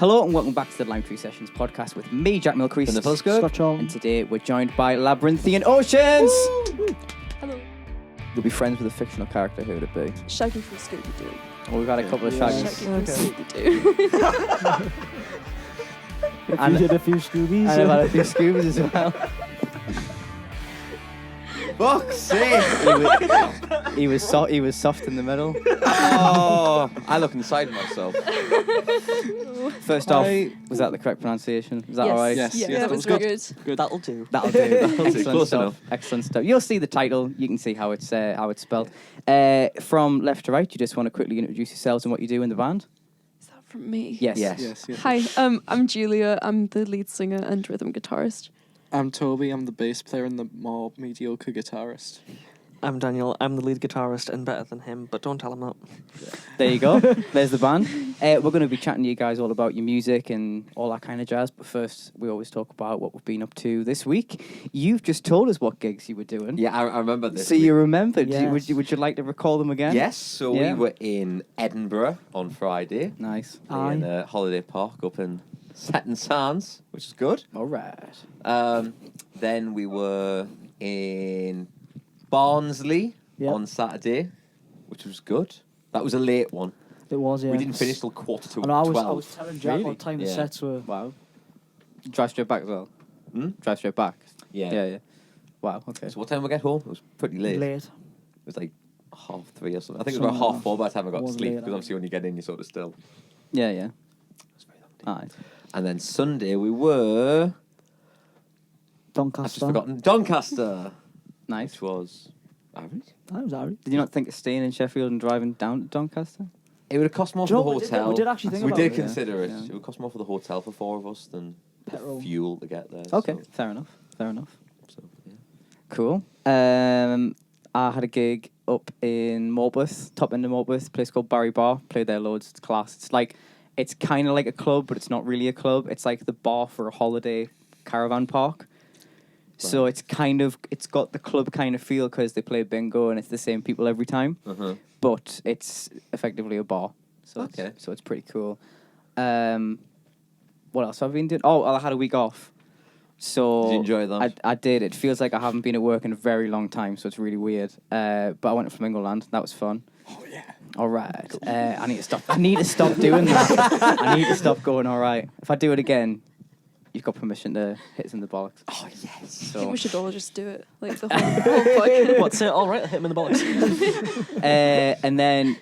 Hello and welcome back to the Limetree Sessions podcast with me, Jack Milcrease, And the Scott John. and today we're joined by Labyrinthine Oceans. Hello. You'll be friends with a fictional character. Who would it be? Shaggy from Scooby-Doo. Well, we've had a couple of Shaggy Shaggies. from Scooby-Doo. And- You did a few Scoobies. And I've had a few Scoobies as well. Fuck's sake! He was soft in the middle. Oh, I look inside myself. First off, was that the correct pronunciation? Is that all right? Yes. Yeah, Yes, that was very good. That'll do. That'll do. Excellent Close stuff. enough. Excellent stuff. You'll see the title. You can see how it's spelled. From left to right, you just want to quickly introduce yourselves and what you do in the band. Is that from me? Yes. Yes. Hi, I'm Julia. I'm the lead singer and rhythm guitarist. I'm Toby. I'm the bass player and the more mediocre guitarist. I'm Daniel. I'm the lead guitarist and better than him, but don't tell him that. There you go. There's the band. We're going to be chatting to you guys all about your music and all that kind of jazz. But first, we always talk about what we've been up to this week. You've just told us what gigs you were doing. Yeah, I remember this. So you remembered. Yes. Would you like to recall them again? Yes, so Yeah. we were in Edinburgh on Friday. Nice. In a holiday park up in Seton Sands, which is good. All right. Then we were in Barnsley on Saturday, which was good. That was a late one. It was, yeah. We didn't finish till quarter to And I 12. was telling Jack Really? what time the Yeah. sets were. Wow. Drive straight back as well. Drive straight back. Yeah. Yeah. Wow. Okay. So what time we get home? It was pretty late. Late. It was like 3:30 or something. I think it was about 4:30 by the time I got to Was sleep, late, because obviously when you get in, you're sort of still. Yeah. It was very long. All right. And then Sunday we were... I've just Doncaster. forgotten. Doncaster. Nice. Which was average. That was Harry. Did you not think of staying in Sheffield and driving down to Doncaster? It would have cost more Do you for know the what we did- hotel. we did actually think we about did it, yeah. consider it. Yeah. It would cost more for the hotel for 4 of us than Petrol. the fuel to get there. Okay. So, Fair enough. so, yeah. Cool. I had a gig up in Morpeth, top end of Morpeth, a place called Barry Bar. Played there loads. It's class. It's kind of like a club, but it's not really a club. It's like the bar for a holiday caravan park. So it's got the club kind of feel because they play bingo and it's the same people every time. Uh-huh. But it's effectively a bar. So Okay. it's pretty cool. What else have I been doing? Oh, I had a week off. So Did you enjoy that? I did. It feels like I haven't been at work in a very long time, so it's really weird. But I went to Flamingo Land. That was fun. Oh yeah. All right. I need to stop. I need to stop doing that. I need to stop going. All right. If I do it again, you've got permission to hit us in the bollocks. Oh, yes. I think So, we should all just do it. Like the whole podcast. What's it? All right, I'll hit him in the bollocks. and then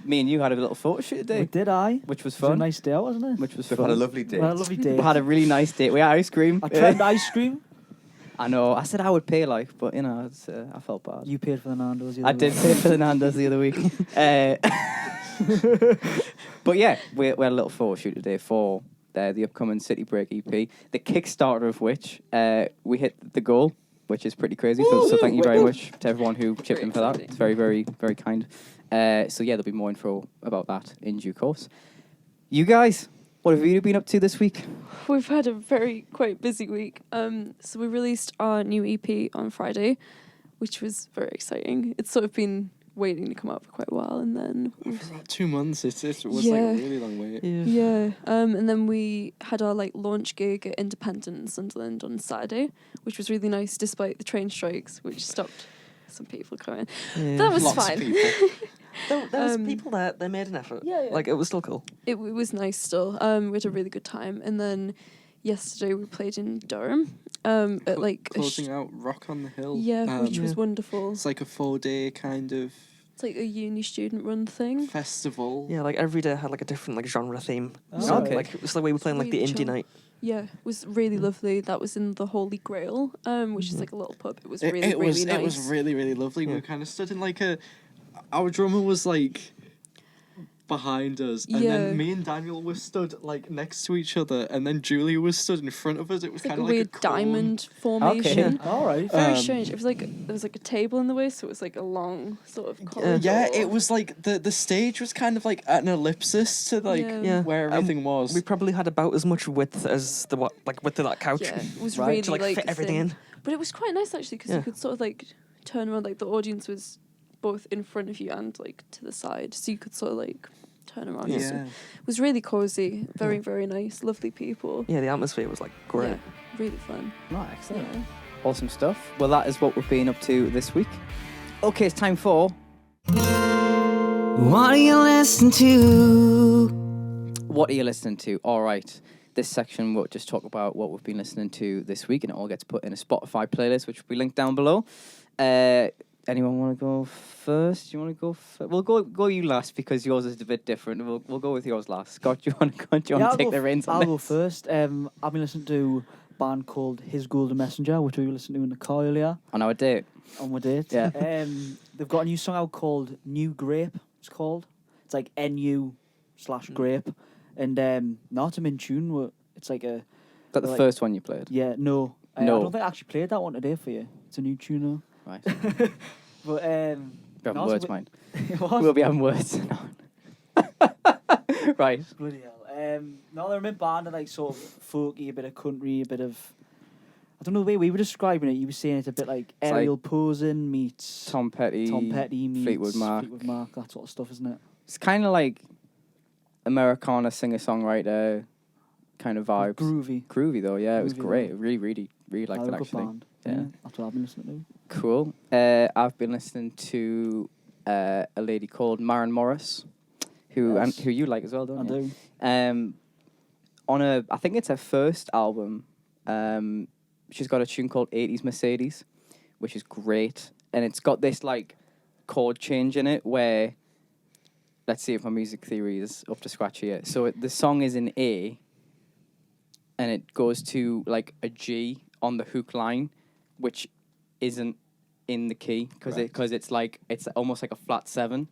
me and you had a little photo shoot We today, did, I. which was It was a fun. nice day, wasn't it? Which was We've fun. had a lovely day. We had a lovely day. We had a really nice date. We had ice cream. I tried ice cream. I know. I said I would pay, but I felt bad. You paid for the Nando's. the I other did week. pay for the Nando's the other week. But yeah, we had a little photo shoot today for the upcoming City Break EP. The Kickstarter of which we hit the goal, which is pretty crazy. So thank you very much to everyone who chipped in for that. exciting. It's very, very, very kind. So yeah, there'll be more info about that in due course. You guys, what have you been up to this week? We've had a quite busy week. So we released our new EP on Friday, which was very exciting. It's sort of been waiting to come out for quite a while, and then For about 2 months, it was Yeah. like a really long wait. yeah. And then we had our launch gig at Independent in Sunderland on Saturday, which was really nice despite the train strikes, which stopped some people coming. That was Lots fine. of people. There was Um, people there. They made an effort. Yeah. Like, it was still cool. It was nice still. We had a really good time. And then yesterday we played in Durham at Closing out Rock on the Hill. which was Yeah. wonderful. It's like a 4-day kind of It's like a uni student run thing. festival. Yeah, like every day had like a different genre theme. Oh, So, okay. like, it's like we were playing like the Really indie chill. night. Yeah, it was really lovely. That was in the Holy Grail, which is like a little pub. It was really, It was really nice. it was really, really lovely. We Yeah. kind of stood in our drummer was behind us, and Yeah. then me and Daniel were stood next to each other, and then Julia was stood in front of us. It was It's like kind a of like weird a cone. diamond formation. Okay. All right. Very Um, strange. It was like there was like a table in the way, so it was like a long sort of corridor. Yeah, it was like the stage was kind of like at an ellipsis to Yeah. where everything was. We probably had about as much width as width of that couch. Yeah, it was Right. really To like fit everything thin. in. But it was quite nice actually because Yeah. you could sort of turn around. The audience was both in front of you and to the side, so you could sort of turn around. Yeah. It was really cozy, very, very nice, lovely people. Yeah, the atmosphere was like great. Yeah, really fun. Oh, excellent. Yeah. Awesome stuff. Well, that is what we've been up to this week. Okay, it's time for... What are you listening to? What are you listening to? All right. This section will just talk about what we've been listening to this week, and it all gets put in a Spotify playlist, which will be linked down below. Anyone want to go first? Do you want to go? We'll go you last because yours is a bit different. We'll go with yours last. Scott, do you want to take the reins on I'll this? go first. I've been listening to a band called His Golden Messenger, which we were listening to in the car earlier. On our date. On my date. Yeah. They've got a new song out called New Grape. It's called. It's like NU/grape, and not I'm in tune with. It's like a. Is that the like, first one you played? Yeah. No. I No. don't think I actually played that one today for you. It's a new tune. Right. But We're having words, mind. What? We'll be having words. Right. Bloody hell. No, they're a mid-band, like sort of folky, a bit of country, a bit of... I don't know the way we were describing it. You were saying it's a bit like It's Ariel like Posen meets... Tom Petty meets... Fleetwood Mac. Fleetwood Mac, that sort of stuff, isn't it? It's kind of like Americana singer-songwriter kind of vibes. Groovy though, yeah. It was Groovy, great. though. Really liked it Good actually. band. Yeah. That's what I've been listening Cool. I've been listening to a lady called Maren Morris, who Yes. who you like as well, to. don't I you? do. I think it's her first album. She's got a tune called 80s Mercedes, which is great, and it's got this like chord change in it where, let's see if my music theory is up to scratch here. So the song is in A, and it goes to like a G on the hook line, which isn't in the key because it's like it's almost like a flat 7.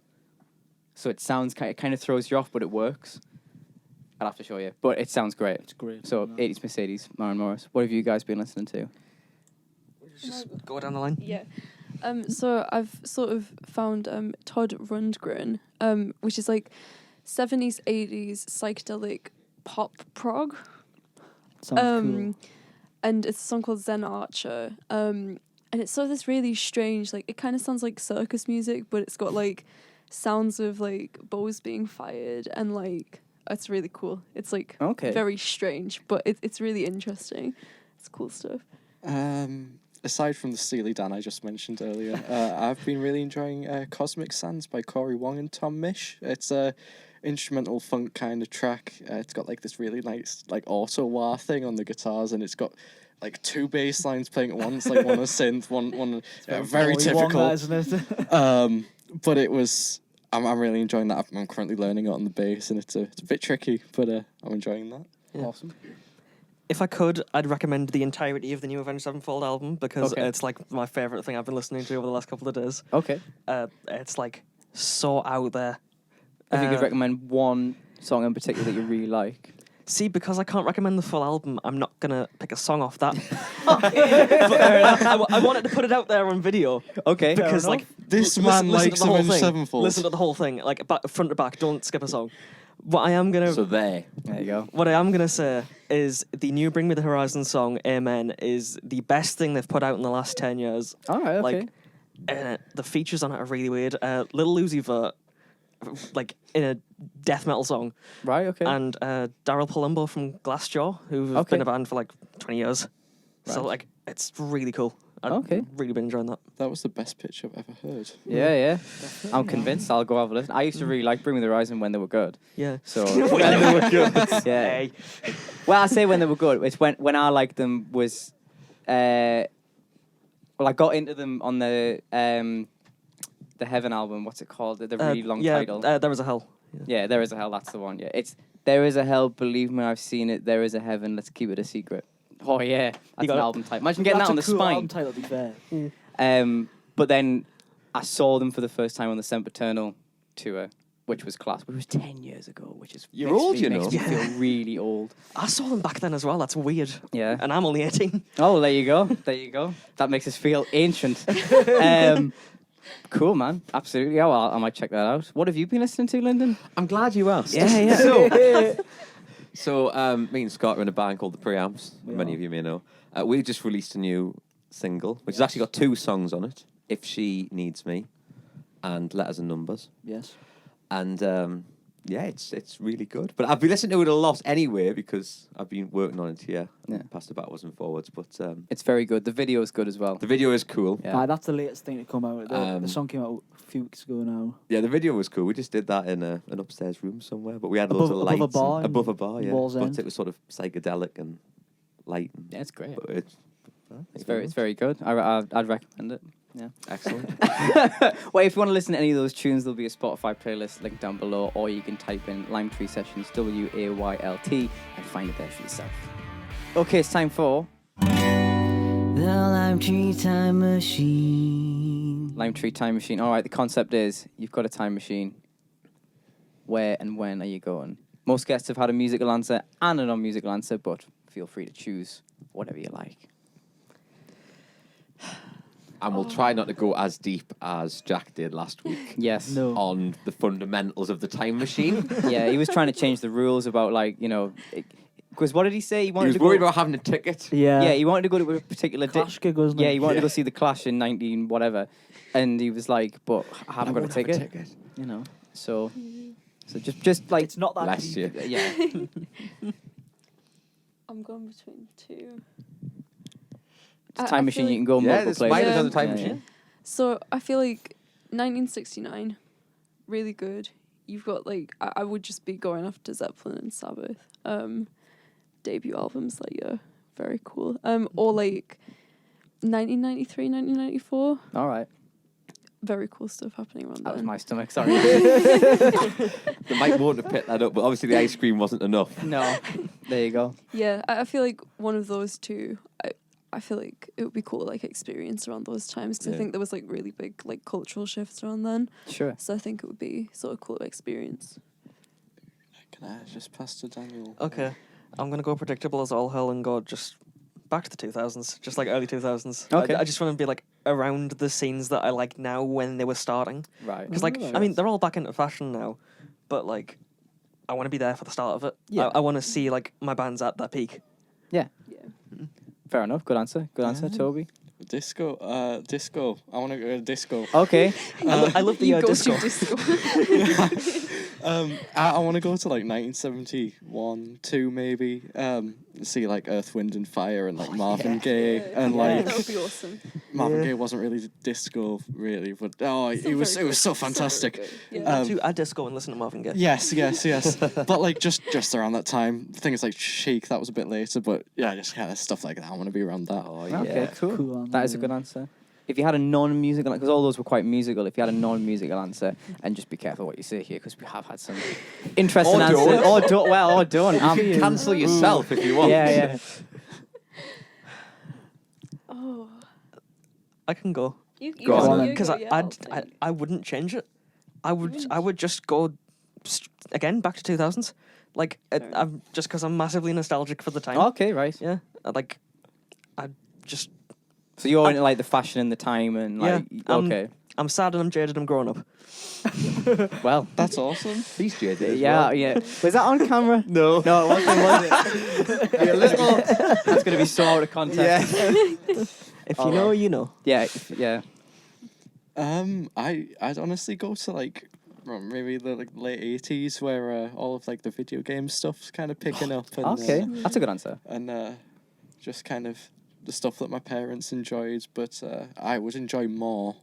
So it sounds it kind of throws you off, but it works. I'll have to show you, but it sounds great. It's great. So 80s Mercedes, Maren Morris. What have you guys been listening to? Just go down the line. Yeah. So I've sort of found Todd Rundgren, which is like 70s, 80s psychedelic pop prog. Sounds cool. And it's a song called Zen Archer. And it's sort of this really strange, like it kind of sounds like circus music, but it's got like sounds of like bows being fired and like it's really cool. It's like very strange, but it's really interesting. It's cool stuff. Aside from the Steely Dan I just mentioned earlier, I've been really enjoying Cosmic Sands by Corey Wong and Tom Misch. It's a instrumental funk kind of track. It's got like this really nice like auto wah thing on the guitars, and it's got like 2 bass lines playing at once, like one a synth, one very typical. That, isn't it? But it was. I'm really enjoying that. I'm currently learning it on the bass, and it's a bit tricky, but I'm enjoying that. Yeah. Awesome. If I could, I'd recommend the entirety of the new Avenged Sevenfold album because Okay. it's like my favourite thing I've been listening to over the last couple of days. Okay. It's like so out there. If you could recommend one song in particular that you really like. See, because I can't recommend the full album, I'm not going to pick a song off that. I wanted to put it out there on video. Okay. Because, like, This listen man to likes the whole Avenged thing. Sevenfold. Listen to the whole thing, like, front to back, don't skip a song. What I am going to... So there. There you go. What I am going to say is the new Bring Me the Horizon song, Amen, is the best thing they've put out in the last 10 years. All right, okay. Like, the features on it are really weird. Lil Uzi Vert, like, in a death metal song. Right, okay. And Daryl Palumbo from Glassjaw, who've Okay. been a band for, like, 20 years. So, Right. like, it's really cool. I've really been enjoying that. That was the best pitch I've ever heard. Yeah. I'm convinced I'll go have a listen. I used to really like Bring Me the Horizon when they were good. Yeah. So When they were good. Yeah. Hey. Well, I say when they were good. It's when I liked them was, well, I got into them on the Heaven album. What's it called? The really long title. There Was a Hell. Yeah, There Is a Hell. That's the one. Yeah, it's There Is a Hell. Believe me, I've seen it. There is a heaven. Let's keep it a secret. Oh yeah, that's an album title. Imagine getting that on the cool spine. album title, to be fair. But then I saw them for the first time on the Sempiternal tour, which was class. Which was 10 years ago, which is You're old, you know. Makes me feel really old. I saw them back then as well. That's weird. Yeah. And I'm only 18. Oh, there you go. There you go. That makes us feel ancient. Cool, man. Absolutely. Oh, I might check that out. What have you been listening to, Lyndon? I'm glad you asked. Yeah. So, me and Scott are in a band called the Preamps. We Many are. of you may know. We just released a new single, which has actually got 2 songs on it. If She Needs Me and Letters and Numbers. Yes. And yeah, it's really good. But I've been listening to it a lot anyway because I've been working on it here. Yeah. Past the backwards and forwards, but It's very good. The video is good as well. the video is cool. Yeah. That's the latest thing to come out. The song came out a few weeks ago now. Yeah, the video was cool. We just did that in an upstairs room somewhere, but we had Above- loads of above a lights bar and- in above a bar. Yeah, Wall's but End. it was sort of psychedelic and light. And, Yeah, it's great. but It's very good. I'd recommend it. Yeah. excellent. Well, if you want to listen to any of those tunes, there'll be a Spotify playlist linked down below, or you can type in Lime Tree Sessions, WAYLT, and find it there for yourself. Okay, it's time for The Lime Tree Time Machine. Lime Tree Time Machine. All right, the concept is you've got a time machine. Where and when are you going? Most guests have had a musical answer and a non-musical answer, but feel free to choose whatever you like. And we'll try not to go as deep as Jack did last week Yes. No. on the fundamentals of the time machine. Yeah, he was trying to change the rules about, like, because what did he say? He wanted was to go, worried about having a ticket. Yeah. Yeah, he wanted to go to a particular Clash gig, wasn't it? Yeah, he wanted to go see the Clash in 19 whatever, and he was like, "But I haven't got a won't have ticket." You know, so just like It's not that Bless deep. you. yeah, I'm going between two. it's a I time machine. feel You can go Yeah, multiple there's places. mine is Yeah. on the time Yeah, machine. So I feel like 1969, really good. You've got like I would just be going after Zeppelin and Sabbath. Debut albums that year, very cool. Or like 1993, 1994, All right, very cool stuff happening around that was then. my stomach. Sorry. The mic won't have picked that up, but obviously the ice cream wasn't enough. No, there you go. Yeah, I feel like one of those two. I feel like it would be cool to like experience around those times because Yeah. I think there was like really big like cultural shifts around then. Sure. So I think it would be sort of cool to experience. Can I just pass to Daniel? Okay, I'm gonna go predictable as all hell and go just back to the 2000s, just like early 2000s. Okay. I just want to be like around the scenes that I like now when they were starting. Right. Because like I mean they're all back into fashion now, but like I want to be there for the start of it. Yeah. I want to see like my bands at their peak. Yeah. Yeah. Fair enough. Good answer. Good answer, Yeah. Toby. Disco. I want to go to disco. Okay. I love the You go disco. to disco. I want to go to like 1971, 2 maybe. See like Earth, Wind and Fire and like Marvin Gaye and like that would be awesome. Marvin Yeah. Gaye wasn't really disco really, but it Still was very good. so Still very fantastic. good. Yeah. To add disco and listen to Marvin Gaye. Yes. But like just around that time, things like Chic, that was a bit later, but yeah, just kind of stuff like that. I want to be around that. Oh, Okay. Cool. Cool answer, That is a good answer. If you had a non-musical, because all those were quite musical, if you had a non-musical answer, and just be careful what you say here, because we have had some interesting Or answers. don't. Or don't. Well, or don't. You can cancel yourself if you want. Yeah. Oh, I can go you Go on, go, then. you because go, yeah, I'll take it. I wouldn't change it. I would just go again back to 2000s. Like Fair I'm just because I'm massively nostalgic for the time. Okay, right. Yeah, I just So you're into like the fashion and the time and like okay. I'm sad and I'm jaded. I'm growing up. Well, That's awesome. He's jaded as yeah, well. yeah. Was that on camera? No. No, it wasn't, was it? You're a little. That's going to be so out of context. If you know, you know. Yeah, yeah. I'd honestly go to like maybe the like late 80s where all of like the video game stuff's kind of picking up and Okay, that's a good answer. and just kind of the stuff that my parents enjoyed, but I would enjoy more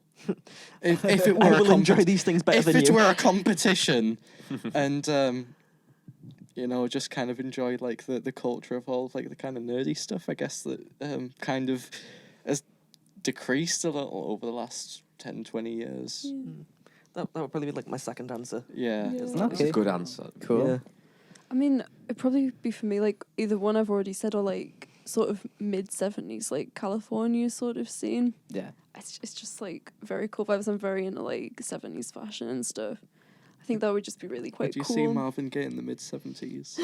if it were I a will enjoy these things better if than it you. were a competition, and just kind of enjoy like the culture of all of, like the kind of nerdy stuff. I guess that kind of has decreased a little over the last 10, 20 years. That would probably be like my second answer. Yeah. Yeah. That's Okay. a good answer. Cool. Yeah. I mean, it'd probably be for me like either one I've already said or like sort of mid-70s, like California sort of scene. Yeah. It's just like very cool vibes. I'm very into like 70s fashion and stuff. I think that would just be really quite Did you cool. see Marvin Gaye in the mid-70s?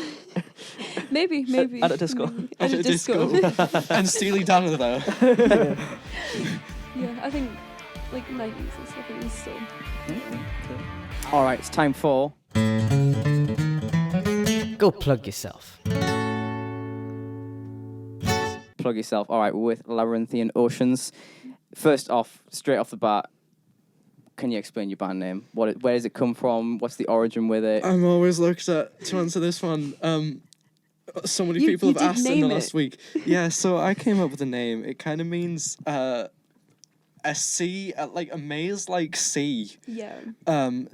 Maybe. At a disco. Maybe. At a disco. And Steely Dan are there. Yeah, I think like 90s and 70s still. All right, it's time for. Go plug yourself. Plug yourself. All right, we're with Labyrinthine Oceans. First off, straight off the bat, can you explain your band name? Where does it come from? What's the origin with it? I'm always looked at to answer this one. So many people you have did asked in the name last it. week. Yeah, so I came up with a name. It kind of means a sea, like a maze-like sea. Yeah.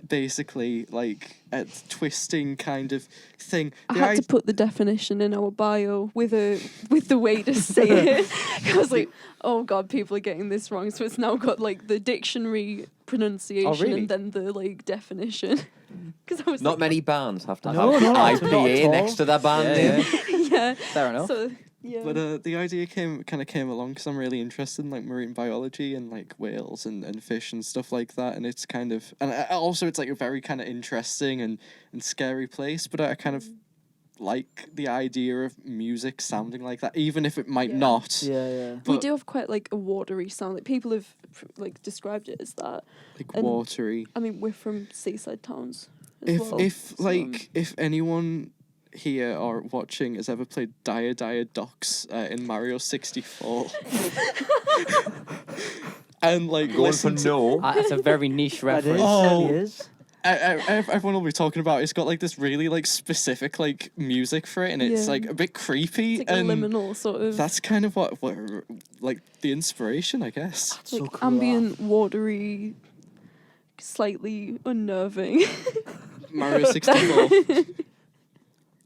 Basically, like a twisting kind of thing. I had to put the definition in our bio with the way to say it. I was like, oh god, people are getting this wrong. So it's now got like the dictionary pronunciation really? and then the like definition. Because I was Not like, many bands have to No, have no, not at IPA all. next to their band Yeah, name. yeah. Fair enough. So yeah. But the idea came along because I'm really interested in like marine biology and like whales and fish and stuff like that, and it's kind of also it's like a very kind of interesting and scary place. But I kind of like the idea of music sounding like that, even if it might Yeah. not. Yeah. We but- do have quite like a watery sound. Like people have like described it as that. Like And- watery. I mean, we're from seaside towns. As well, If so- like if anyone here or watching has ever played Dire Docks in Mario 64 and like Going for listen to no. It's a very niche That is. reference. Oh. It is. everyone will be talking about it's got like this really like specific like music for it, and it's Yeah. like a bit creepy, it's like and liminal sort of that's kind of what like the inspiration, I guess. So like cool, ambient, watery, slightly unnerving. Mario 64.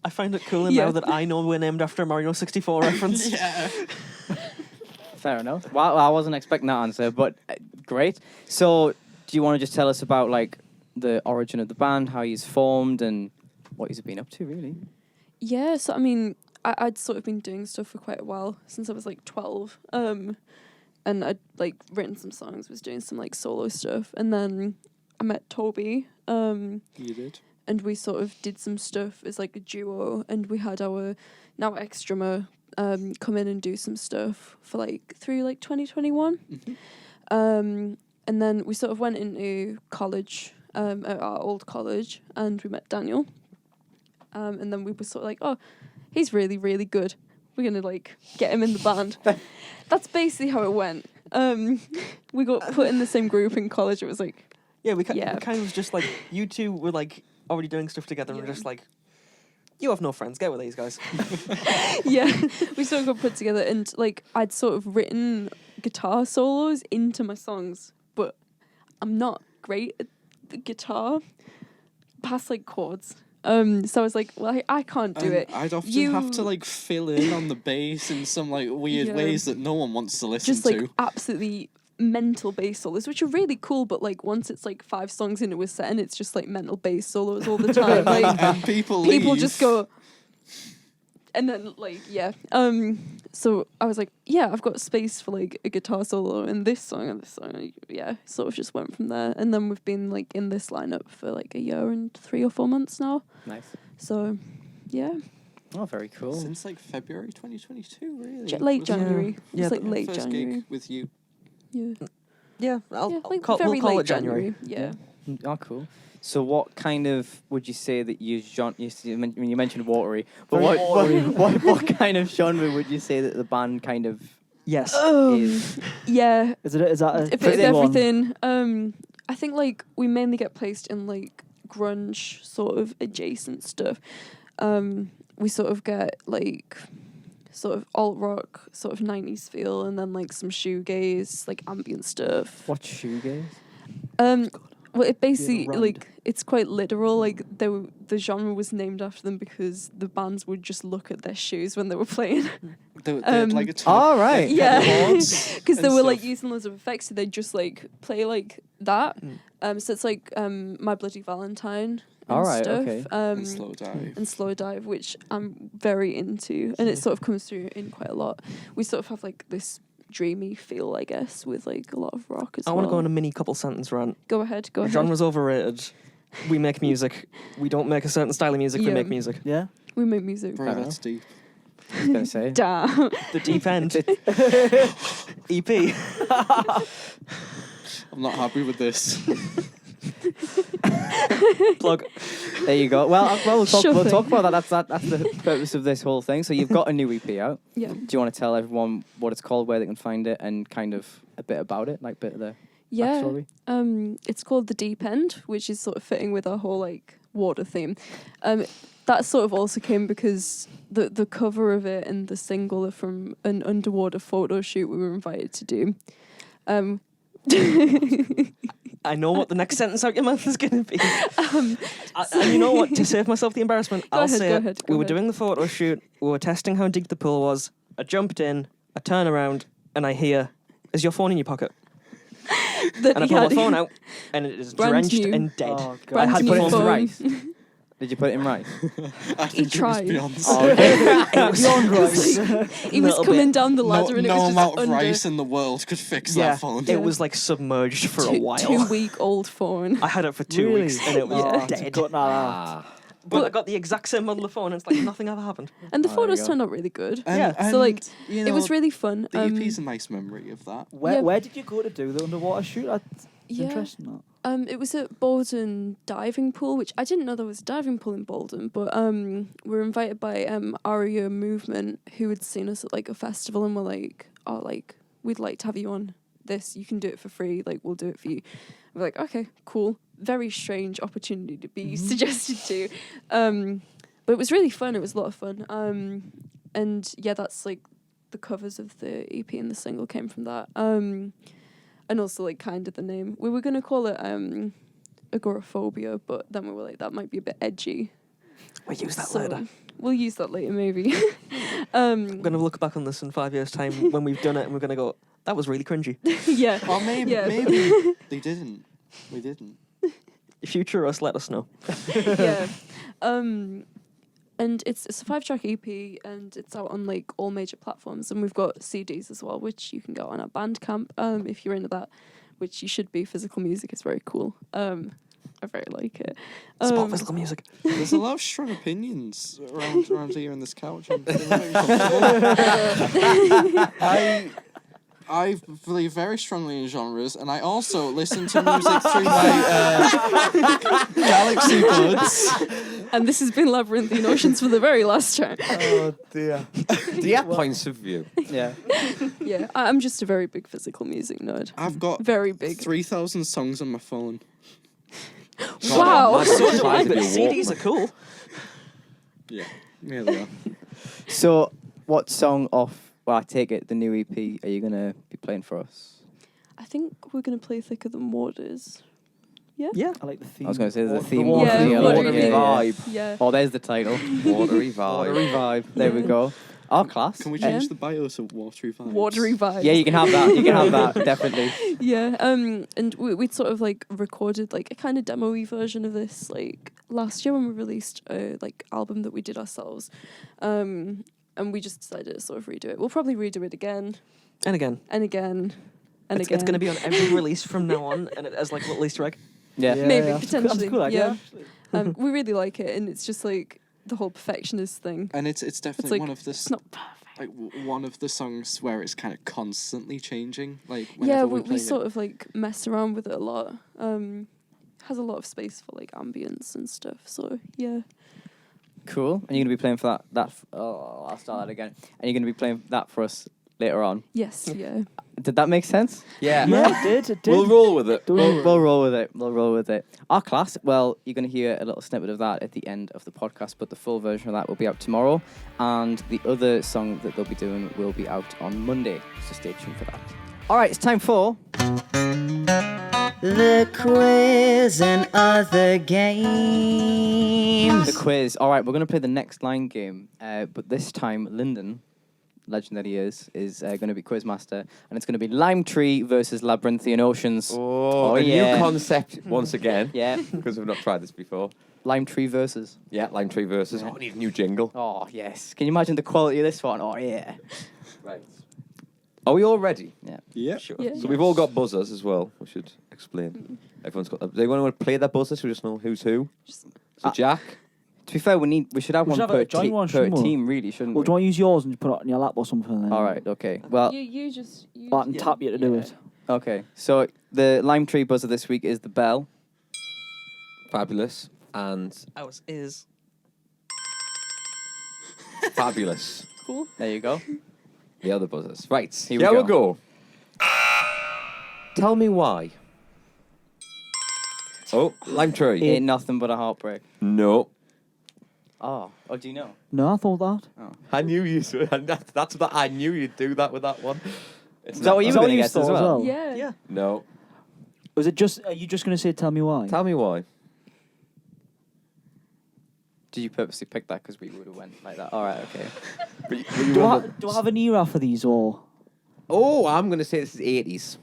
I find it cool Yeah. now that I know we're named after a Mario 64 reference. Yeah. Fair enough. Well, I wasn't expecting that answer, but great. So, do you want to just tell us about like the origin of the band, how he's formed, and what he's been up to, really? Yeah, so I mean, I'd sort of been doing stuff for quite a while since I was like 12. And I'd like written some songs, was doing some like solo stuff, and then I met Toby. You did. And we sort of did some stuff as like a duo, and we had our now ex-drummer come in and do some stuff for like through like 2021. And then we sort of went into college at our old college, and we met Daniel. And then we were sort of like, oh, he's really, really good. We're gonna like get him in the band. That's basically how it went. We got put in the same group in college. It was like, Yeah, we Yeah. kind of was just like, you two were like already doing stuff together, and we're Yeah. just like, you have no friends, get with these guys. yeah, we sort of got put together, and like I'd sort of written guitar solos into my songs, but I'm not great at the guitar past like chords. So I was like, well, I can't do And it. I'd often You- have to like fill in on the bass in some like weird Yeah. ways that no one wants to listen Just like to. absolutely mental bass solos, which are really cool, but like once it's like 5 songs into a set and it's just like mental bass solos all the time, like And people people leave. just go, and then like yeah. So I was like, yeah, I've got space for like a guitar solo in this song and this song. Yeah, sort of just went from there, and then we've been like in this lineup for like a year and 3 or 4 months now. Nice. So yeah, Oh, very cool. Since like February 2022, really. late Was January. Yeah. It was like my late first January. gig with you. Yeah, Yeah, yeah, like we'll very call late it January. Yeah. Oh, cool. So, what kind of would you say that you you mentioned Watery, but Very what kind of genre would you say that the band kind of Yes. is? Yeah, Is that a a bit of fitting one? everything. I think like we mainly get placed in like grunge sort of adjacent stuff. We sort of get like sort of alt rock, sort of 90s feel, and then like some shoegaze, like ambient stuff. What shoegaze? Well, it basically rhymed. like it's quite literal. Like the genre was named after them because the bands would just look at their shoes when they were playing. They had like a ton All of right. Yeah, pedals because they and were like stuff. using loads of effects, so they'd just like play like that. Mm. So it's like My Bloody Valentine. And All right, stuff, okay. and slow dive. and Slow Dive, which I'm very into, and it sort of comes through in quite a lot. We sort of have like this dreamy feel, I guess, with like a lot of rock as I well. want to go on a mini couple sentence rant. Go ahead. Genre's overrated. We make music. We don't make a certain style of music. We Yeah. make music. Yeah. We make music. Bro, Fair that's deep. I was gonna say. Damn. The deep end. EP. I'm not happy with this. Plug. There you go. Well, we'll talk Sure thing. about that. That's the purpose of this whole thing. So you've got a new EP out. Yeah. Do you want to tell everyone what it's called, where they can find it, and kind of a bit about it, like bit of the Yeah. backstory? It's called The Deep End, which is sort of fitting with our whole like water theme. That sort of also came because the cover of it and the single are from an underwater photo shoot we were invited to do. I know what the next sentence out your mouth is going to be. And you know what? To save myself the embarrassment, I'll say it. We were doing the photo shoot. We were testing how deep the pool was. I jumped in. I turn around and I hear, "Is your phone in your pocket?" And I pull my phone out, and it is Brand drenched new. and dead. Oh, God. Brand I had new to put it in phone. rice. Did you put it in rice? I think it was tried. beyond. Beyond rice. He was Little coming bit. down the ladder and it no was just amount of under rice in the world could fix Yeah, that phone. it was like submerged for a while. 2-week-old phone. I had it for 2 Really? weeks, and it was Oh, dead. got that out. Ah. But I got the exact same model of phone, and it's like nothing ever happened. And the Oh, there you photos go. turned out really good. And, So, like, you it was know, really fun. The EP's a nice memory of that. Where Yeah. did you go to do the underwater shoot? That's interesting. That. It was at Bolden Diving Pool, which I didn't know there was a diving pool in Bolden, but we were invited by Aria Movement, who had seen us at like a festival and were like, "Oh, like we'd like to have you on this. You can do it for free. Like we'll do it for you." We're like, "Okay, cool." Very strange opportunity to be suggested to, but it was really fun. It was a lot of fun. And yeah, that's like the covers of the EP and the single came from that. And also like kind of the name. We were gonna call it agoraphobia, but then we were like that might be a bit edgy. We'll use that So later. we'll use that later maybe. I'm going to look back on this in 5 years' time when we've done it, and we're going to go, that was really cringy. Yeah. Or maybe, Yeah. maybe they didn't. We didn't. Future us, let us know. Yeah. And it's a 5-track EP and it's out on like all major platforms, and we've got CDs as well, which you can get on our Bandcamp if you're into that, which you should be. Physical music is very cool. I very like it. Spot physical music. There's a lot of strong opinions around here in this couch. I'm feeling very comfortable. I believe very strongly in genres, and I also listen to music through my Galaxy Buds. And this has been Labyrinthine Oceans for the very last time. Oh dear. Do you have points of view? Yeah. Yeah, I'm just a very big physical music nerd. I've got Very big. 3,000 songs on my phone. Wow. That's So the do size I, of but your CDs are Walkman. cool. Yeah, they are. So, what song off? Well, I take it the new EP. Are you gonna be playing for us? I think we're going to play Thicker Than Waters. Yeah? Yeah. I like the theme. I was gonna say there's a theme. water Yeah, theme. the Watery watery vibe. Yeah. Oh, there's the title. Watery vibe. Watery vibe. There we go. Oh, class. Can we Yeah. change the bio to Watery Vibes? Watery vibe. Yeah, you can have that. You can have that. Definitely. Yeah, and we'd sort of like recorded like a kind of demo-y version of this like last year when we released a like album that we did ourselves, and we just decided to sort of redo it. We'll probably redo it again And again. and again and It's again. going to be on every release from now on, and it as like a little Easter egg. Yeah. Maybe, that's a potentially, cool idea, yeah. actually. We really like it, and it's just like the whole perfectionist thing. And it's It's definitely like one of the it's not perfect. like one of the songs where it's kind of constantly changing. Like Yeah, whenever we play sort of like mess around with it a lot. Has a lot of space for like ambience and stuff. So yeah. Cool. And you're gonna be playing for that. Oh, I'll start that again. And you're gonna be playing that for us later on. Yes. Yeah. Did that make sense? Yeah. Yeah, it did. We'll roll with it. We'll roll with it. We'll roll with it. Our class, well, you're going to hear a little snippet of that at the end of the podcast, but the full version of that will be out tomorrow. And the other song that they'll be doing will be out on Monday. So stay tuned for that. All right, it's time for The quiz and other games. the quiz. All right, we're going to play the next line game, but this time Lyndon, legend that he is going to be quizmaster, and it's going to be Lime Tree versus Labyrinthine Oceans. Oh, a yeah. new concept once again. Yeah, Because we've not tried this before. Lime Tree versus. Yeah, Lime Tree versus. Yeah. Oh, we need a new jingle. Oh, yes. Can you imagine the quality of this one? Oh, yeah. Right. Are we all ready? Yeah. Sure. Yeah. So we've all got buzzers as well. We should explain. Everyone's got. Does anyone want to play their buzzers? So we just know who's who. So Jack. To be fair, we should have We one should have per, a joint one, per shouldn't we? team, really, shouldn't Well, we? do you want to use yours and just put it on your lap or something? Then? All right, okay. Well, You just. I can tap you to do it. okay. So the Lime Tree buzzer this week is the bell. Fabulous. And Ours is. fabulous. Cool. There you go. The other buzzers. Right. Here we Here we go. go. Tell me why. Oh, Lime Tree. Ain't nothing but a heartbreak. No. Oh, do you know? No, I thought that. I knew you. That's that. I knew you'd do that with that one. It's Is that what you Is were that going to what you guess as thought as well? well? Yeah. No. Was it just? Are you just going to say "Tell me why"? Tell me why. Did you purposely pick that because we would have went like that? All right, okay. Do I have an era for these or? Oh, I'm going to say this is 80s.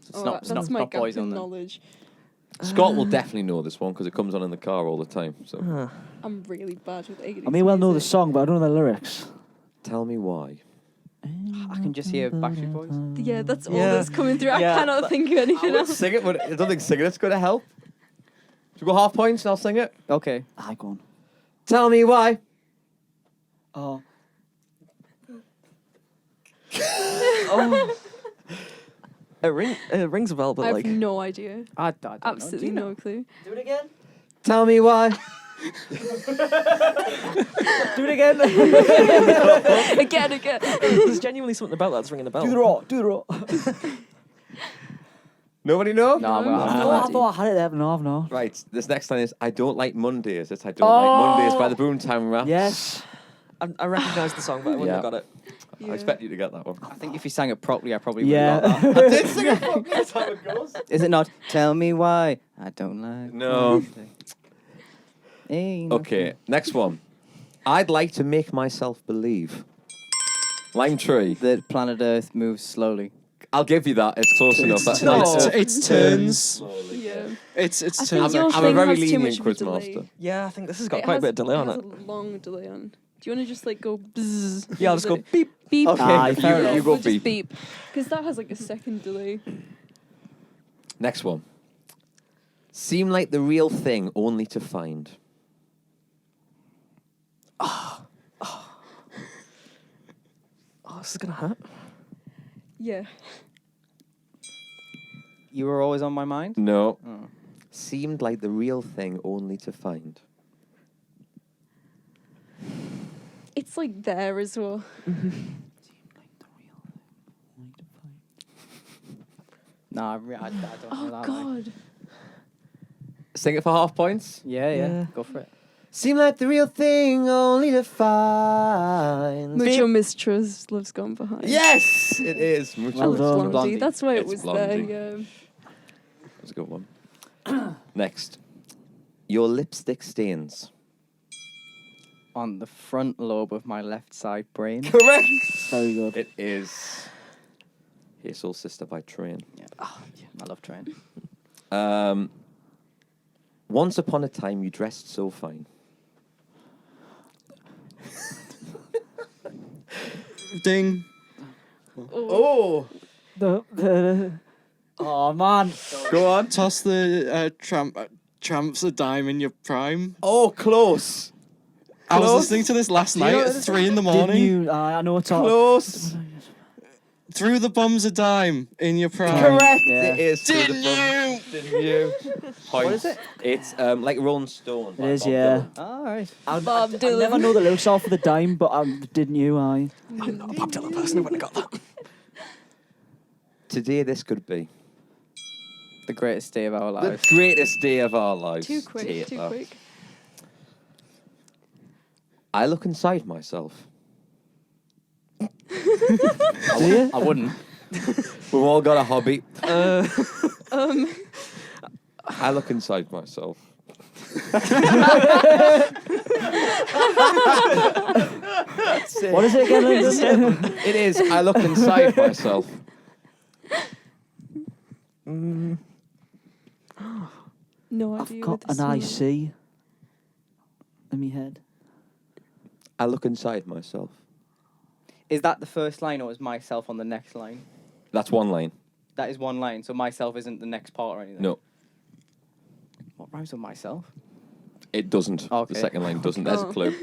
It's not. It's that's not, my not gap boys in on them. knowledge. Scott will definitely know this one because it comes on in the car all the time. So, I'm really bad with 80s I may well know the music. song, but I don't know the lyrics. tell me why. I can just hear Backstreet Boys. Yeah, that's all Yeah. that's coming through. Yeah, I cannot think of anything I would else. sing it, but I don't think singing it's going to help. Should we go half points and I'll sing it? Okay. Go on. Tell me why. Oh. It rings a bell, but I have like no idea. I don't know. Absolutely no clue. Do it again. Tell me why. Do it again. Again. there's genuinely something about that that's ringing a bell. Do the raw. Do the raw. Nobody know? No, I'm gonna I have thought, to. I thought I had it there, but no, I've not. Right, this next line is I don't like Mondays. It's I don't like Mondays by the Boomtown Rats. Yes. I recognise the song, but I wouldn't have got it. I expect you to get that one. I think if you sang it properly, I probably would Yeah. have got that. I did sing it properly. That's how it goes. Is it not? Tell me why I don't like. No. Ain't Okay, next one. I'd like to make myself believe. Lime Tree. that planet Earth moves slowly. I'll give you that. It's close enough. That's No, nice. it's turns. Slowly. Yeah. It's I turns. think your I'm a thing very has too lenient much of a quizmaster. delay. Yeah, I think this has got It quite has- a bit of delay on has it. a long delay on. Do you want to just like go bzzz? Yeah, I'll just go beep. beep. Okay. Aye, fair enough. You go we'll just beep. beep. Because that has like a second delay. Next one. Seem like the real thing only to find. Oh, this is gonna hurt. Yeah. You were always on my mind. No. Oh. Seemed like the real thing only to find. It's like there as well. No, I don't know Oh that. Like. God. Sing it for half points. Yeah, Yeah. go for it. Seem like the real thing only to find. Mucho mistrust, love's gone behind. Yes, it is. Mucho Well That was done. Blondie. Blondie. That's why it It's was Blondie. there. Yeah. That's a good one. Next. Your lipstick stains. On the front lobe of my left side brain. Correct. Very good. It is Hey Soul Sister by Train. Yeah. Oh, yeah. I love Train. Once upon a time you dressed so fine. Ding. Oh. Oh man. Go on. Toss the tramps a dime in your prime. Oh, close. I was Close. listening to this last you night know at this- 3 in the Didn't morning. you? I know it's all. Close. Threw the bums a dime in your prime. Correct. Yeah. It is. Didn't you? Didn't you? What is it? It's like Rolling Stone. It by is, Bob yeah. Dylan. All right. I Bob never Dylan. know the lyrics off of the dime, but didn't you? I'm not a Bob Dylan person. I wouldn't have got that. Today this could be The greatest day of our the lives. greatest day of our lives. Too quick. Take Too that. quick. I look inside myself. Do you? I wouldn't. We've all got a hobby. Um. I look inside myself. What is it again, Lyndon? It is. I look inside myself. No I've idea. got what this an one- IC in my head. I look inside myself. Is that the first line or is myself on the next line? That's one line. That is one line, so myself isn't the next part or anything. No, What rhymes with myself? it doesn't. Okay. The second line doesn't. There's a Oh. clue.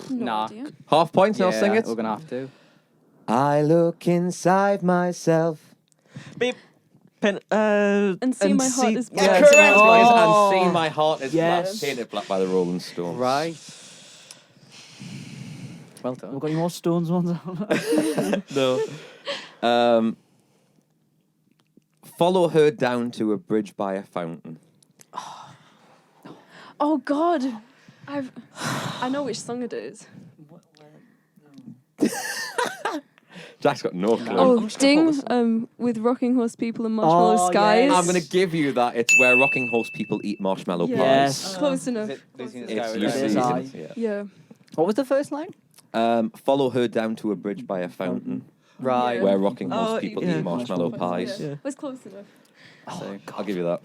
No Nah. idea. Half points, and I'll sing it. We're gonna have to. I look inside myself. Beep. Pen, And see my heart is black. Yeah, Yeah, correct, so- guys. Oh. And see my heart is Yes. black. Painted black by the Rolling Stones. Right. Well We've done. got any more Stones ones? No. Follow her down to a bridge by a fountain. Oh God, I know which song it is. Jack's got no clue. Oh, I'm just gonna pull Ding, with Rocking Horse People and Marshmallow Oh, Skies. yes. I'm going to give you that. It's where rocking horse people eat marshmallow pies. Yes. Close enough. Lucy in the It's Sky. Lucy. Yes, I- Yeah. Yeah. What was the first line? Follow her down to a bridge by a fountain. Right. Yeah. Where rocking horse Oh, people yeah. eat marshmallow Marshmallow pies. Yeah. Yeah. It was close enough. So, I'll give you that.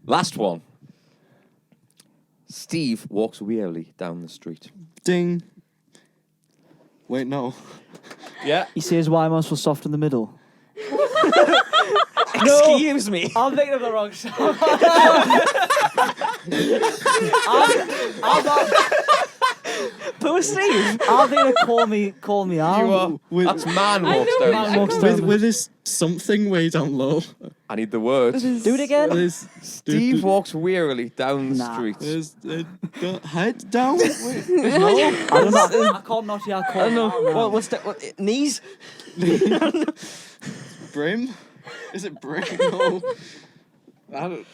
Last one. Steve walks wearily down the street. Ding. Wait, no. Yeah. He says, "Why am I so soft in the middle?" Excuse me. I'm thinking of the wrong song. Poor Steve. I'm thinking of Call Me Out. You are. That's man I walks know down. it. walks With, down. with this something way down low. I need the words. Do it again. There's Steve walks wearily down the Nah. street. There's head down. Wait, No, I don't know. I can't not hear Call I Me don't Out know. now. What's that? Knees? brim. Is it brim? No. I don't.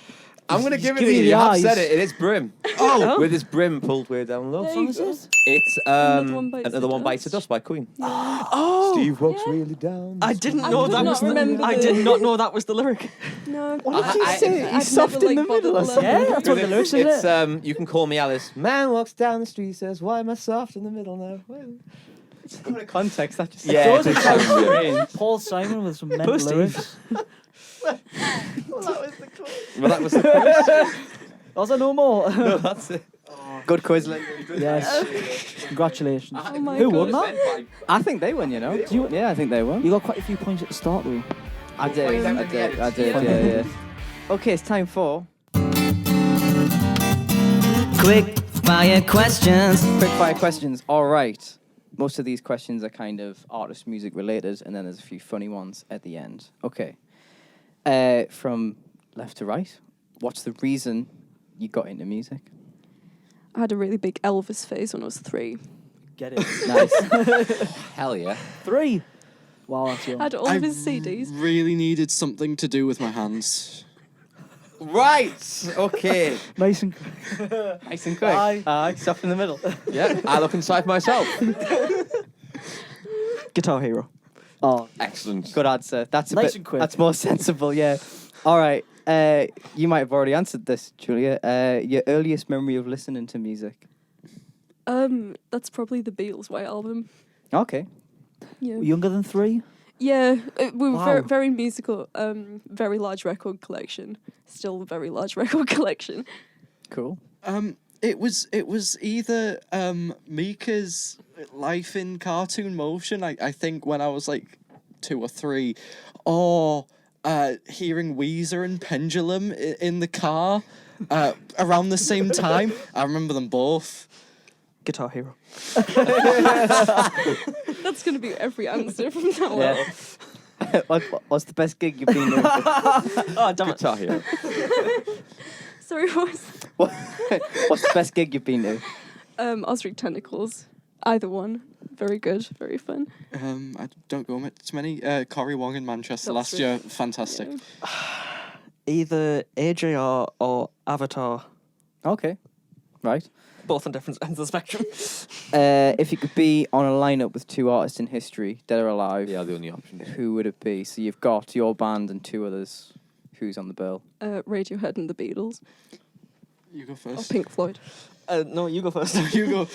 I'm going to give it give to me you. the You have eyes. said it. It is Brim. Oh. With his brim pulled way down low. There you go. It's Another One Bites Another the One Bites the Dust. Dust by Queen. Oh. Steve walks Yeah. really down. I didn't I know did that not was the. remember I the- did not know that was the lyric. No. What did you say? I've He's soft never, in the bothered middle or to something. learn. Yeah, that's what the lyrics is, It's isn't it? You can call me Alice. Man walks down the street, says, "Why am I soft in the middle now?" Well, out of context, that just Yeah, sounds it does sound strange. Paul Simon with some mental Steve. lyrics. well, that was the quiz. Was there no more? No, that's it. Good quiz, Linda. Yes. Congratulations. Oh my Who God. won that? I think they won, you know. Yeah, I think they won. You got quite a few points at the start, though. I did. Yeah. I did. Yeah. Okay, it's time for Quick fire questions. quick fire questions. All right. Most of these questions are kind of artist music related, and then there's a few funny ones at the end. Okay. From left to right, what's the reason you got into music? I had a really big Elvis phase when I was 3. Get it. Nice. Hell yeah. 3. Wow, that's young. I had all of his CDs. really needed something to do with my hands. Right. Okay. Nice and Nice and quick. Aye. Stuff in the middle. Yeah. I look inside myself. Guitar Hero. Oh, Excellent. Good answer. That's a Nice bit. and quick. That's more sensible. Yeah. All right. You might have already answered this, Julia. Your earliest memory of listening to music. That's probably the Beatles' White Album. Okay. Yeah. younger than 3? Yeah, we were very, Wow. very musical. Very large record collection. Still a very large record collection. Cool. It was either Mika's Life in Cartoon Motion, I think when I was like 2 or 3, or hearing Weezer and Pendulum in the car around the same time. I remember them both. Guitar Hero. That's going to be every answer from now on. Yeah. What's the best gig you've been to? Oh, damn it. Guitar Hero. Sorry, what was What's the best gig you've been to? Osric Tentacles. Either one. Very good, very fun. I don't go to many. Corey Wong in Manchester That's last year, fantastic. Yeah. Either AJR or Avatar. Okay. Right. Both on different ends of the spectrum. If you could be on a lineup with 2 artists in history, dead or alive, Yeah, the only option. who would it be? So you've got your band and 2 others. Who's on the bill? Radiohead and the Beatles. You go Or first. Pink Floyd. No, you go first. You go.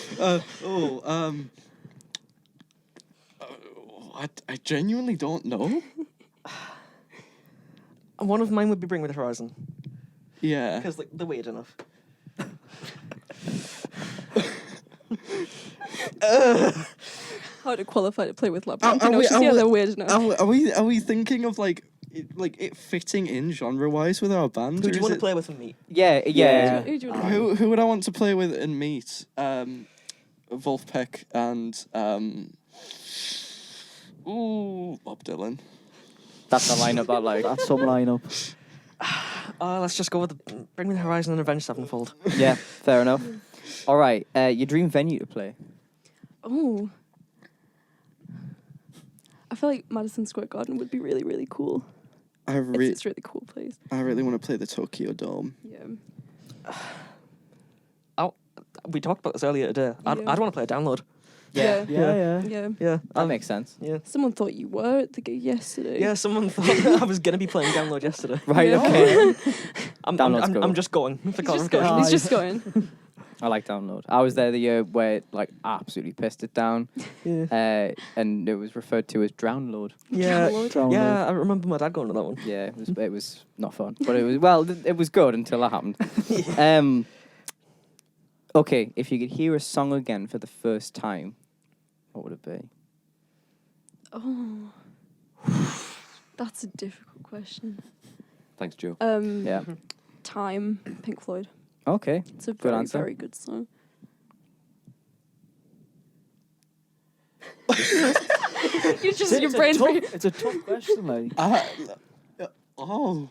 I genuinely don't know. One of mine would be Bring Me the Horizon. Yeah. Because like, they're weird enough. How to qualify to play with Labyrinthine? are we- Yeah, they're weird enough. Are we thinking of like it fitting in genre wise with our band? Who or do you is want to it- play with and meet? Yeah. Who do you want to Who would I want to play with and meet? Wolfpack and Bob Dylan. That's a lineup I like. That's some lineup. Let's just go with the Bring Me the Horizon and Avenged Sevenfold. Yeah, fair enough. All right. Your dream venue to play? Oh. I feel like Madison Square Garden would be really, really cool. It's a really cool place. I really want to play the Tokyo Dome. Yeah. We talked about this earlier today. I'd want to play a download. Yeah. Yeah, That makes sense. Yeah. Someone thought you were at the gig yesterday. Yeah, someone thought I was going to be playing download yesterday. Right, Yeah. okay. I'm just going. For clarification. He's just going. I like Download. I was there the year where it, like, absolutely pissed it down. Yeah. And it was referred to as Drownload. Yeah, Download. yeah. I remember my dad going to that one. Yeah, it was not fun. But it was good until that happened. Okay, if you could hear a song again for the first time, what would it be? Oh, that's a difficult question. Thanks, Joe. Yeah. Time, Pink Floyd. Okay. It's a Good very, answer. very good song. You just your brain's very. It's a tough question, like. Oh.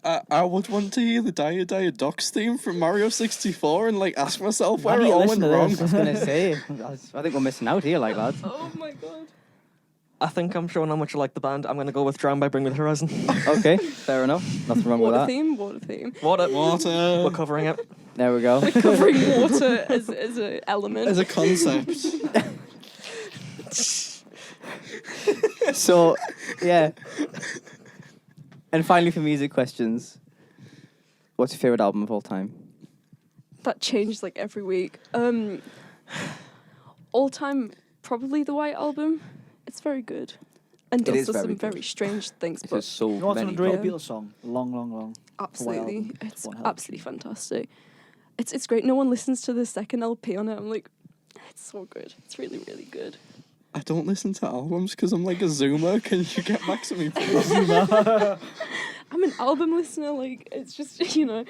I would want to hear the Dire Docks theme from Mario 64 and like ask myself where it all went wrong. I was going to say, I think we're missing out here, like, lads. Oh my god. I think I'm showing how much I like the band. I'm going to go with Drown by Bring Me the Horizon. Okay, fair enough. Nothing wrong with Water that. theme, water theme. Water. Water. We're covering it. There we go. Covering water as an element. As a concept. So, yeah. And finally, for music questions, what's your favourite album of all time? That changed like every week. All time, probably the White Album. It's very good. And It does is some very very good. strange things, There's but so You know what's an many. underrated Yeah. Beatles song? Long. absolutely, album. it's One hell of a absolutely fantastic. It's great. No one listens to the second LP on it. I'm like, it's so good. It's really, really good. I don't listen to albums because I'm like a zoomer. Can you get back to me, please? I'm an album listener. Like, it's just, you know.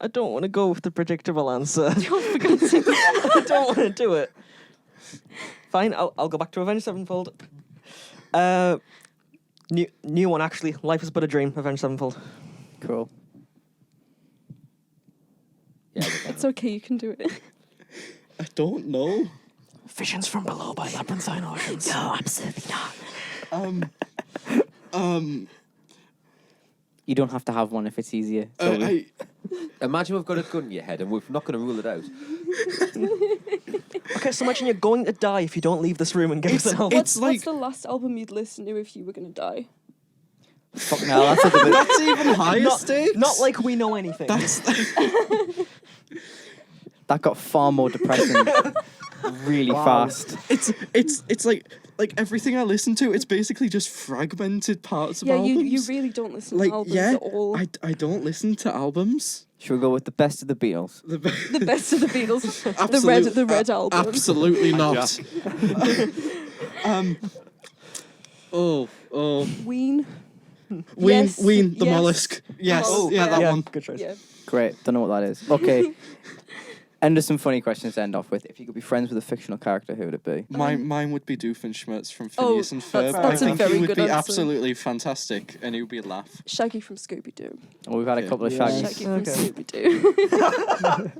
I don't want to go with the predictable answer. Oh, for God's sake. I don't want to do it. Fine, I'll go back to Avenged Sevenfold. New one, actually. Life is But a Dream, Avenged Sevenfold. Cool. Yeah, It's okay. You can do it. I don't know. Visions from Below by Labyrinthine Oceans. No, absolutely not. You don't have to have one if it's easier. Imagine we've got a gun in your head and we're not going to rule it out. Okay, so imagine you're going to die if you don't leave this room and give us an album. What's the last album you'd listen to if you were going to die? Fuck no, that's a bit. That's even higher stakes. Not like we know anything. That got far more depressing really fast. It's like everything I listen to. It's basically just fragmented parts of Yeah, albums. you really don't listen like to albums yeah. at all. I don't listen to albums. Should we go with the best of the Beatles? The The best of the Beatles, Absolute- the red album. Absolutely not. Ween. Ween, Yes, Ween, the yes. mollusk. Yes, Oh, yeah, that yeah, one. good choice. Yeah. Great, don't know what that is. Okay. And there's some funny questions to end off with. If you could be friends with a fictional character, who would it be? Mine would be Doofenshmirtz from Oh, Phineas and Ferb. that's I a think very he would good be answer. absolutely fantastic, and he would be a laugh. Shaggy from Scooby Doo. Oh, we've had a Yeah. couple of Yeah. shaggies. Shaggy from Okay. Scooby Doo.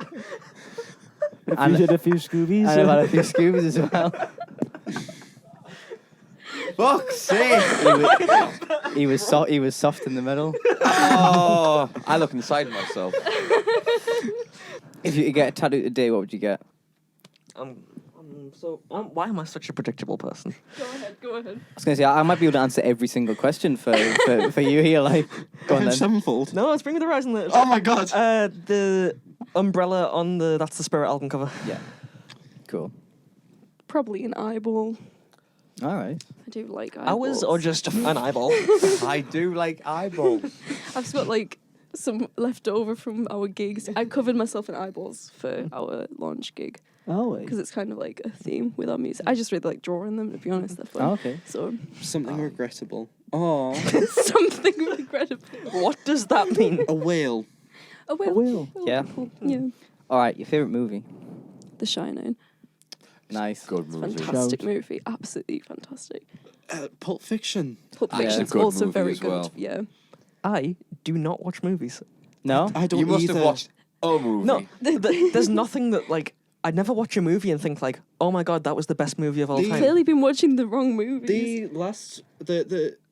And- You did a few Scoobies. And I've had a few Scoobies as well. Fuck's sake! He was soft in the middle. Oh, I look inside myself. If you could get a tattoo today, what would you get? Why am I such a predictable person? Go ahead. I was going to say, I might be able to answer every single question for you here. Like, go on then. Sevenfold. No, it's Bring Me the Horizon. Oh my god. The umbrella on the That's the Spirit album cover. Yeah. Cool. Probably an eyeball. All right. I do like eyeballs. Ours or just an eyeball? I do like eyeballs. I've just got like some left over from our gigs. I covered myself in eyeballs for our launch gig Oh, wait. because it's kind of like a theme with our music. I just really like drawing them, to be honest. They're fun. Oh, okay. So Something regrettable. Oh, something regrettable. What does that mean? a whale. Oh, A whale. Yeah. Cool. Yeah. All right. Your favorite movie? The Shining. Nice. Good movie. Fantastic Shout. movie. Absolutely fantastic. Pulp Fiction. Pulp Yeah. Fiction's It's a good also movie very as good. well. Yeah. I do not watch movies. No. I don't You must either. have watched a movie. No, there's nothing that like I'd never watch a movie and think like, oh my god, that was the best movie of all You've time. clearly been watching the wrong movie.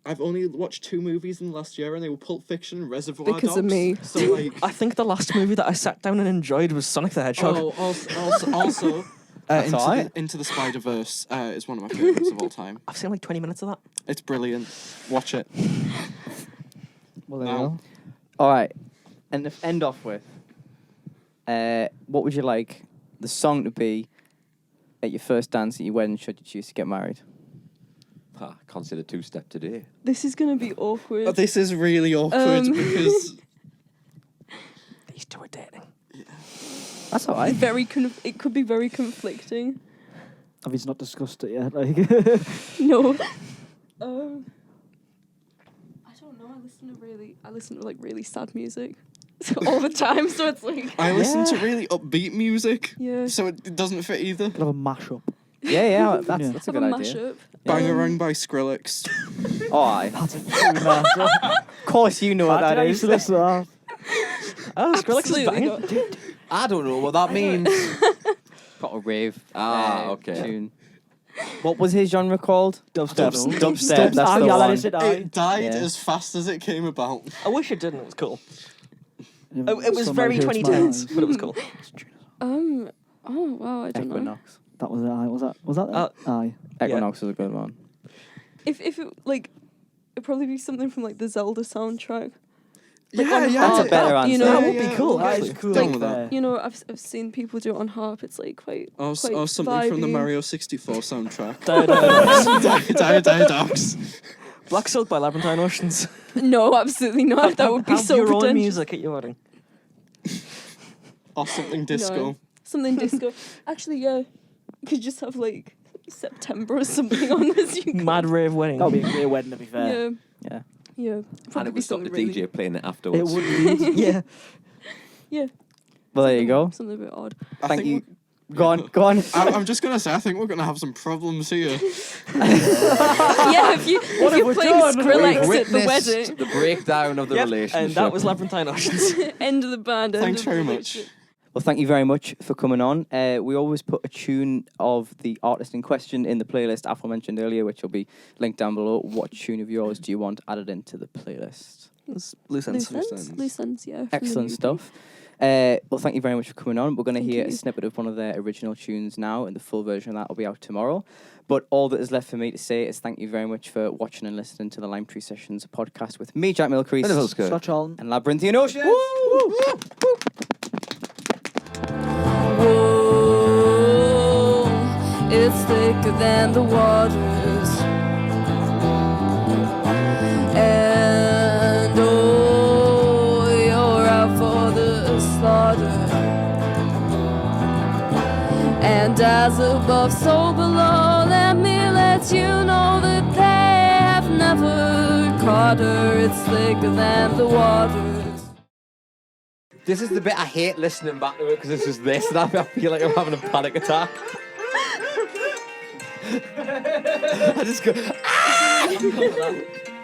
I've only watched 2 movies in the last year, and they were Pulp Fiction and Reservoir Because Dogs. of me. So like, I think the last movie that I sat down and enjoyed was Sonic the Hedgehog. also That's alright. Into the Spider-Verse is one of my favorites of all time. I've seen like 20 minutes of that. It's brilliant. Watch it. Well, there you Now. go. All right, and to end off with, what would you like the song to be at your first dance at your wedding should you choose to get married? Consider two-step today. This is going to be awkward. This is really awkward because These two are dating. That's all right. It could be very conflicting. Have you not discussed it yet? Like, No. I don't know. I listen to like really sad music all the time, so it's like I listen to really upbeat music, yeah. so it doesn't fit either. could have a mashup. Yeah, that's Yeah. that's a Have good a idea. mashup. Bangarang by Skrillex. Oh, aye. That's a true answer. Of course you know what that I is. used to listen to that. Oh, Skrillex is Absolutely banging. not. I don't know what that means. Got a rave. Okay. Tune. What was his genre called? Dubstep. Dubstep. That's Ah, the yeah, one. that is it. It died Yeah. as fast as it came about. I wish it didn't. It was cool. Yeah, It was somebody very hurts my 2010s, eyes. but it was cool. Oh wow, I don't know. Equinox. That was it. Aye. Was that? Aye. Equinox was a good one. If it like, it'd probably be something from like the Zelda soundtrack. Yeah, That's a better answer. You know, That would be cool. That actually. is cool. Done with that. You know, I've seen people do it on harp. It's like quite. Or quite something from the vibey. Mario 64 soundtrack. Dire Dogs. Black Silk by Labyrinthine Oceans. No, absolutely not. That would be Have so your own pretentious. music at your wedding. Or something disco. No. Something disco. Actually, yeah, you could just have like September or something on as you go. Mad rave wedding. That would be a great wedding, to be fair. Yeah. Yeah. Yeah. And Probably it be would stop the something DJ really. playing it It afterwards. would be. Yeah. Yeah. Well, there you go. Something a bit odd. Thank you. Go on. I'm just gonna say, I think we're gonna have some problems here. Yeah, if you're we playing done? Skrillex at the Witnessed wedding, the breakdown of the Yep, relationship. and that was Labyrinthine Oceans. end of the band. End Thanks of the very much. relationship. Well, thank you very much for coming on. We always put a tune of the artist in question in the playlist aforementioned earlier, which will be linked down below. What tune of yours do you want added into the playlist? Loose ends. Loose ends, yeah. from the Excellent movie. stuff. Well, thank you very much for coming on. We're going to Thank hear a you. snippet of one of their original tunes now, and the full version of that will be out tomorrow. But all that is left for me to say is thank you very much for watching and listening to the Lime Tree Sessions podcast with me, Jack Milcrease, Scotch Allen. and Labyrinthine Oceans. Whoa, it's thicker than the waters. And oh, you're out for the slaughter. And as above, so below, let me let you know that they have never caught her. It's thicker than the waters. This is the bit I hate listening back to it because it's just this, and I feel like I'm having a panic attack. I just go.